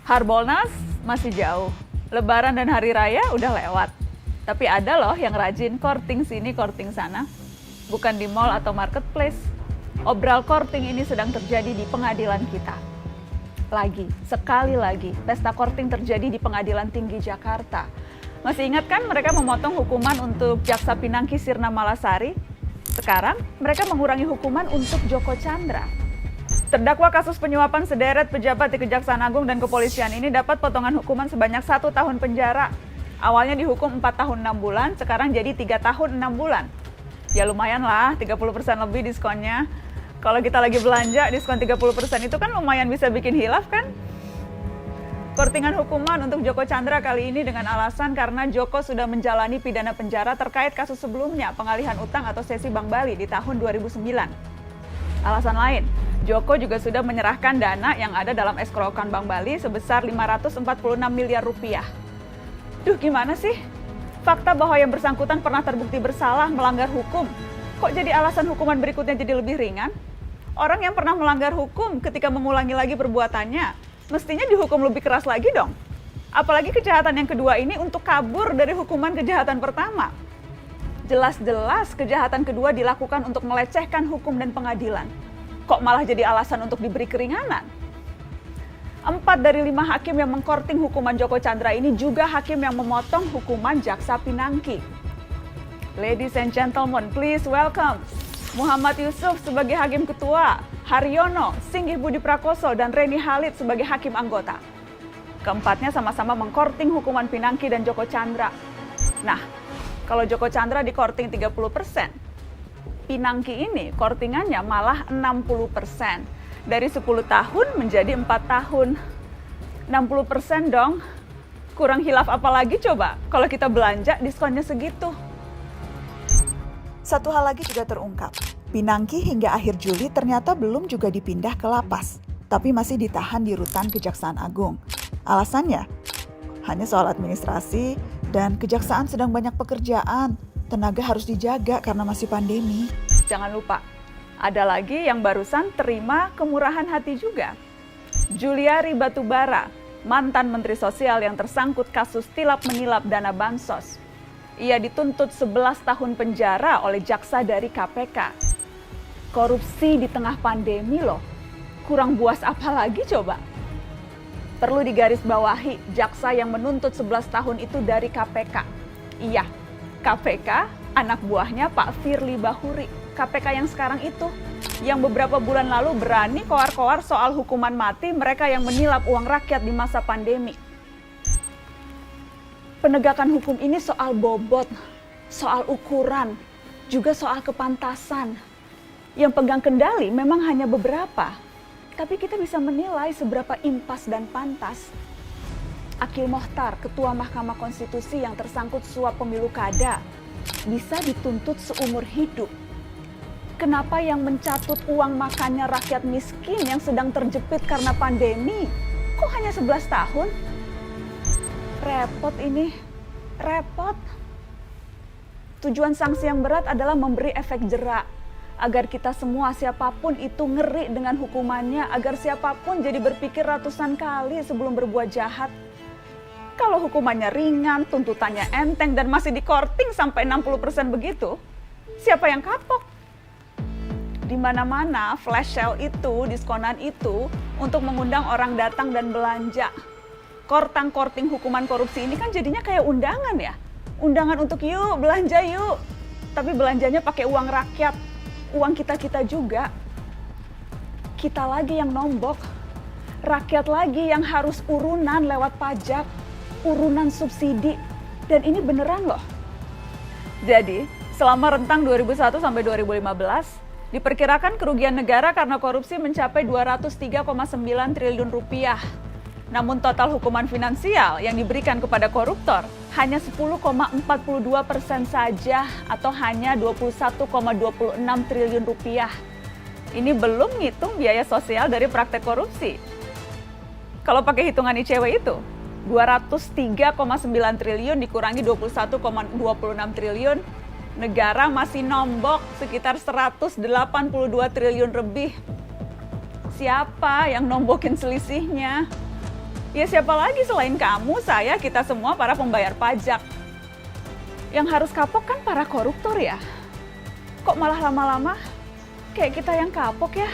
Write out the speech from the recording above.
Harbolnas masih jauh, Lebaran dan Hari Raya udah lewat. Tapi ada loh yang rajin courting sini, courting sana. Bukan di mall atau marketplace. Obral courting ini sedang terjadi di pengadilan kita. Sekali lagi, pesta courting terjadi di Pengadilan Tinggi Jakarta. Masih ingat kan mereka memotong hukuman untuk Jaksa Pinangki Sirna Malasari? Sekarang mereka mengurangi hukuman untuk Joko Chandra. Terdakwa kasus penyuapan sederet pejabat di Kejaksaan Agung dan Kepolisian ini dapat potongan hukuman sebanyak 1 tahun penjara. Awalnya dihukum 4 tahun 6 bulan, sekarang jadi 3 tahun 6 bulan. Ya lumayan lah, 30% lebih diskonnya. Kalau kita lagi belanja, diskon 30% itu kan lumayan bisa bikin hilaf kan? Courtingan hukuman untuk Joko Chandra kali ini dengan alasan karena Joko sudah menjalani pidana penjara terkait kasus sebelumnya, pengalihan utang atau sesi Bank Bali di tahun 2009. Alasan lain, Joko juga sudah menyerahkan dana yang ada dalam escrow account Bank Bali sebesar 546 miliar rupiah. Duh, gimana sih? Fakta bahwa yang bersangkutan pernah terbukti bersalah melanggar hukum, kok jadi alasan hukuman berikutnya jadi lebih ringan? Orang yang pernah melanggar hukum ketika mengulangi lagi perbuatannya, mestinya dihukum lebih keras lagi dong. Apalagi kejahatan yang kedua ini untuk kabur dari hukuman kejahatan pertama. Jelas-jelas kejahatan kedua dilakukan untuk melecehkan hukum dan pengadilan. Kok malah jadi alasan untuk diberi keringanan? 4 dari 5 hakim yang mengkorting hukuman Joko Chandra ini juga hakim yang memotong hukuman Jaksa Pinangki. Ladies and gentlemen, please welcome Muhammad Yusuf sebagai Hakim Ketua, Haryono, Singgih Budi Prakoso, dan Reni Halid sebagai Hakim Anggota. Keempatnya sama-sama mengkorting hukuman Pinangki dan Joko Chandra. Nah, kalau Joko Chandra dikorting 30%, Pinangki ini kortingannya malah 60%. Dari 10 tahun menjadi 4 tahun. 60% dong. Kurang hilaf apa lagi coba kalau kita belanja diskonnya segitu. Satu hal lagi juga terungkap. Pinangki hingga akhir Juli ternyata belum juga dipindah ke lapas, tapi masih ditahan di rutan Kejaksaan Agung. Alasannya, hanya soal administrasi dan kejaksaan sedang banyak pekerjaan. Tenaga harus dijaga karena masih pandemi. Jangan lupa, ada lagi yang barusan terima kemurahan hati juga. Juliari Batubara, mantan Menteri Sosial yang tersangkut kasus tilap menilap dana bansos. Ia dituntut 11 tahun penjara oleh jaksa dari KPK. Korupsi di tengah pandemi loh. Kurang buas apa lagi coba? Perlu digarisbawahi, jaksa yang menuntut 11 tahun itu dari KPK. Iya, KPK anak buahnya Pak Firly Bahuri. KPK yang sekarang itu, yang beberapa bulan lalu berani koar-koar soal hukuman mati mereka yang menilap uang rakyat di masa pandemi. Penegakan hukum ini soal bobot, soal ukuran, juga soal kepantasan. Yang pegang kendali memang hanya beberapa, tapi kita bisa menilai seberapa impas dan pantas. Akil Mohtar, Ketua Mahkamah Konstitusi yang tersangkut suap pemilu kada, bisa dituntut seumur hidup. Kenapa yang mencatut uang makannya rakyat miskin yang sedang terjepit karena pandemi, kok hanya 11 tahun? Repot ini, repot. Tujuan sanksi yang berat adalah memberi efek jerak, agar kita semua siapapun itu ngeri dengan hukumannya, agar siapapun jadi berpikir ratusan kali sebelum berbuat jahat. Kalau hukumannya ringan, tuntutannya enteng, dan masih dikorting sampai 60% begitu, siapa yang kapok? Di mana-mana flash sale itu, diskonan itu, untuk mengundang orang datang dan belanja. Korting hukuman korupsi ini kan jadinya kayak undangan ya. Undangan untuk yuk, belanja yuk. Tapi belanjanya pakai uang rakyat, uang kita-kita juga. Kita lagi yang nombok, rakyat lagi yang harus urunan lewat pajak, urunan subsidi, dan ini beneran loh. Jadi, selama rentang 2001 sampai 2015, diperkirakan kerugian negara karena korupsi mencapai 203,9 triliun rupiah. Namun total hukuman finansial yang diberikan kepada koruptor hanya 10,42% saja atau hanya 21,26 triliun rupiah. Ini belum ngitung biaya sosial dari praktek korupsi. Kalau pakai hitungan ICW itu, 203,9 triliun dikurangi 21,26 triliun, negara masih nombok sekitar 182 triliun lebih. Siapa yang nombokin selisihnya? Ya siapa lagi selain kamu, saya, kita semua para pembayar pajak. Yang harus kapok kan para koruptor ya. Kok malah lama-lama kayak kita yang kapok ya?